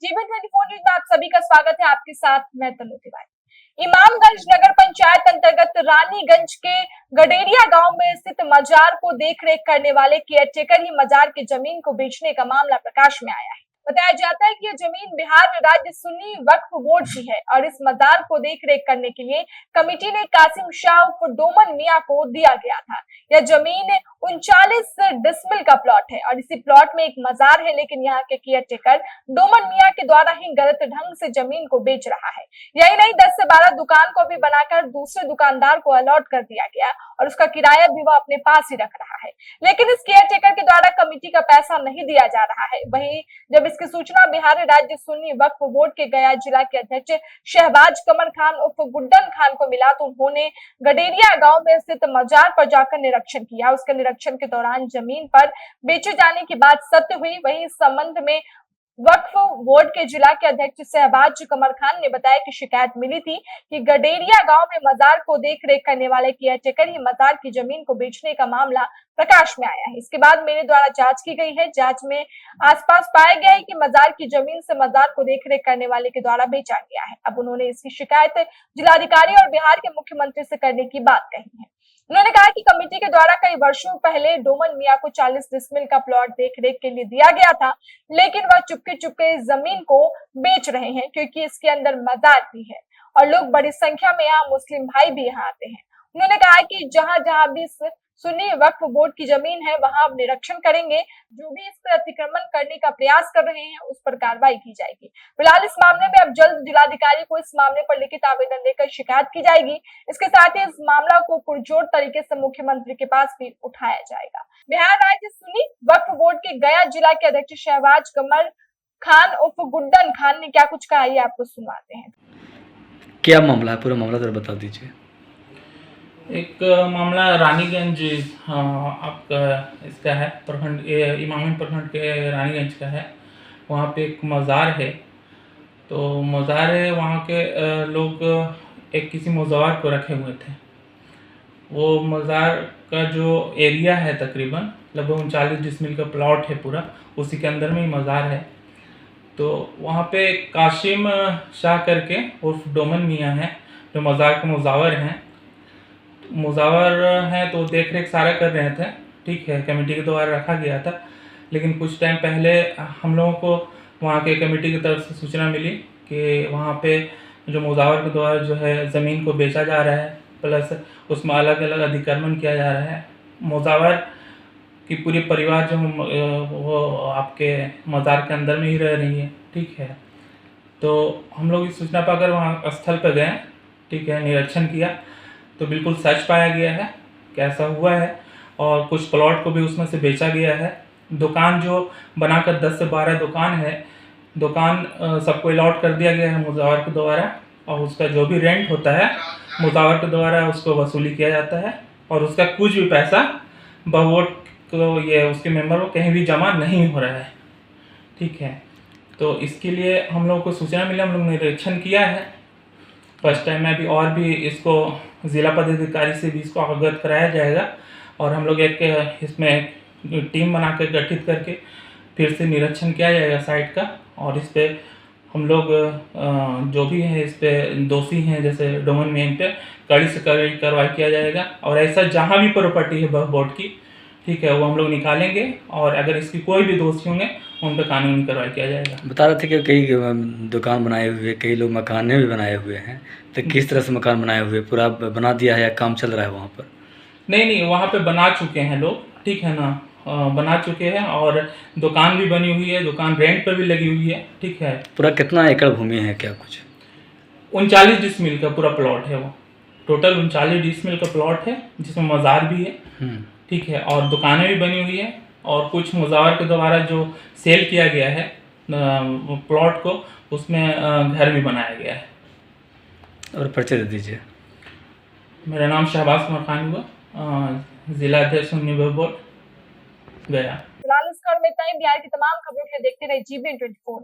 जीवन 24 न्यूज में आप सभी का स्वागत है। आपके साथ मैं तनु तिवारी। इमामगंज नगर पंचायत अंतर्गत रानीगंज के गडेरिया गांव में स्थित मजार को देखरेख करने वाले केयरटेकर ही मजार की जमीन को बेचने का मामला प्रकाश में आया है। बताया जाता है कि यह जमीन बिहार राज्य सुन्नी वक्फ बोर्ड की है और इस मजार को देखरेख करने के लिए कमेटी ने कासिम शाह उर्फ डोमन मियां को दिया गया था। यह जमीन 39 डिसमिल का प्लॉट है और इसी प्लॉट में एक मजार है, लेकिन यहाँ के केयरटेकर डोमन मियां के द्वारा ही गलत ढंग से जमीन को बेच रहा है। यही नहीं, 10 से 12 दुकान को भी बनाकर दूसरे दुकानदार को अलॉट कर दिया गया और उसका किराया भी वह अपने पास ही रख रहा है। लेकिन इस केयरटेकर के द्वारा कमेटी का पैसा नहीं दिया जा रहा है। वहीं जब इसकी सूचना बिहार राज्य सुन्नी वक्फ बोर्ड के गया जिला के अध्यक्ष शहबाज कमर खान उर्फ गुड्डन खान को मिला तो उन्होंने गडेरिया गांव में स्थित मजार पर जाकर निरीक्षण किया। उसके निरीक्षण के दौरान जमीन पर बेचे जाने की बात सत्य हुई। वहीं इस संबंध में वक्फ बोर्ड के जिला के अध्यक्ष शहबाज कमर खान ने बताया कि शिकायत मिली थी कि गडेरिया गांव में मजार को देखरेख करने वाले केयरटेकर ही मजार की जमीन को बेचने का मामला प्रकाश में आया है। इसके बाद मेरे द्वारा जांच की गई है। जांच में आसपास पाया गया है कि मजार की जमीन से मजार को देखरेख करने वाले के द्वारा बेचा गया है। अब उन्होंने इसकी शिकायत जिलाधिकारी और बिहार के मुख्यमंत्री से करने की बात कही है। उन्होंने कहा कि कमेटी के द्वारा कई वर्षों पहले डोमन मियां को 40 डिसमिल का प्लॉट देखरेख के लिए दिया गया था, लेकिन वह चुपके चुपके इस जमीन को बेच रहे हैं क्योंकि इसके अंदर मजार भी है और लोग बड़ी संख्या में यहाँ मुस्लिम भाई भी यहाँ आते हैं। उन्होंने कहा कि जहां जहां भी सुन्नी वक्फ बोर्ड की जमीन है वहां अब निरीक्षण करेंगे। जो भी इस पर अतिक्रमण करने का प्रयास कर रहे हैं उस पर कार्रवाई की जाएगी। फिलहाल इस मामले में अब जल्द जिलाधिकारी को इस मामले पर लिखित आवेदन देकर शिकायत की जाएगी। इसके साथ ही इस मामला को पुरजोर तरीके से मुख्यमंत्री के पास भी उठाया जाएगा। बिहार राज्य सुन्नी वक्फ बोर्ड के गया जिला के अध्यक्ष शहबाज कमर खान उर्फ गुड्डन खान ने क्या कुछ कहा, ये आपको सुनवाते हैं। क्या मामला है, पूरा मामला जरा बता दीजिए। एक मामला रानीगंज आपका इसका है, प्रखंड इमामगंज प्रखंड के रानीगंज का है। वहाँ पे एक मज़ार है, तो मज़ार है, वहाँ के लोग एक किसी मुज़व्वर को रखे हुए थे। वो मज़ार का जो एरिया है तकरीबन लगभग 39 डिसमिल का प्लॉट है पूरा, उसी के अंदर में ही मज़ार है। तो वहाँ पे कासिम शाह करके उर्फ डोमन मियां हैं जो मज़ार के मुज़व्वर हैं, तो देख रेख सारा कर रहे थे। ठीक है, कमेटी के द्वारा रखा गया था, लेकिन कुछ टाइम पहले हम लोगों को वहाँ के कमेटी की तरफ से सूचना मिली कि वहाँ पे जो मुज़व्वर के द्वारा जो है ज़मीन को बेचा जा रहा है, प्लस उसमें अलग अलग अतिक्रमण किया जा रहा है। मुज़व्वर की पूरी परिवार जो वो आपके मज़ार के अंदर में ही रह रही है। ठीक है, तो हम लोग इस सूचना पाकर वहाँ स्थल पर गए। ठीक है, निरीक्षण किया तो बिल्कुल सच पाया गया है कि ऐसा हुआ है और कुछ प्लॉट को भी उसमें से बेचा गया है। दुकान जो बनाकर 10 से 12 दुकान है, दुकान सबको अलॉट कर दिया गया है मुज़व्वर के द्वारा, और उसका जो भी रेंट होता है मुज़व्वर के द्वारा उसको वसूली किया जाता है और उसका कुछ भी पैसा बोर्ड को ये उसके मेंबर को कहीं भी जमा नहीं हो रहा है। ठीक है, तो इसके लिए हम लोग को सूचना मिली, हम लोग ने निरीक्षण किया है फर्स्ट टाइम में भी, और भी इसको ज़िला पदाधिकारी से भी इसको अवगत कराया जाएगा और हम लोग एक इसमें टीम बना कर गठित करके फिर से निरीक्षण किया जाएगा साइट का, और इस पर हम लोग जो भी है इस पर दोषी हैं जैसे डोमन मियां पे कड़ी से कड़ी कार्रवाई किया जाएगा। और ऐसा जहाँ भी प्रॉपर्टी है बोर्ड की, ठीक है, वो हम लोग निकालेंगे और अगर इसकी कोई भी दोषी होंगे उन पर कानूनी कार्रवाई किया जाएगा। बता रहे थे कि कई दुकान बनाए हुए, कई लोग मकाने भी बनाए हुए हैं, तो किस तरह से मकान बनाए हुए, पूरा बना दिया है या काम चल रहा है वहाँ पर? नहीं, वहाँ पे बना चुके हैं लोग, ठीक है ना, बना चुके हैं और दुकान भी बनी हुई है, दुकान रेंट पर भी लगी हुई है। ठीक है, पूरा कितना एकड़ भूमि है, क्या कुछ? 39 डिसमिल का पूरा प्लॉट है, वो टोटल 39 डिसमिल का प्लॉट है जिसमें मज़ार भी है। ठीक है, और दुकानें भी बनी हुई है और कुछ मुज़व्वर के द्वारा जो सेल किया गया है प्लॉट को, उसमें घर भी बनाया गया है। और परिचय दे दीजिए। मेरा नाम शहबाज कमर खान हुआ, जिला अध्यक्ष सुन्नी वक्फ बोर्ड गया। फिलहाल इस खबर में इतना ही। बिहार की तमाम खबरों के लिए देखते रहिए जीवन 24।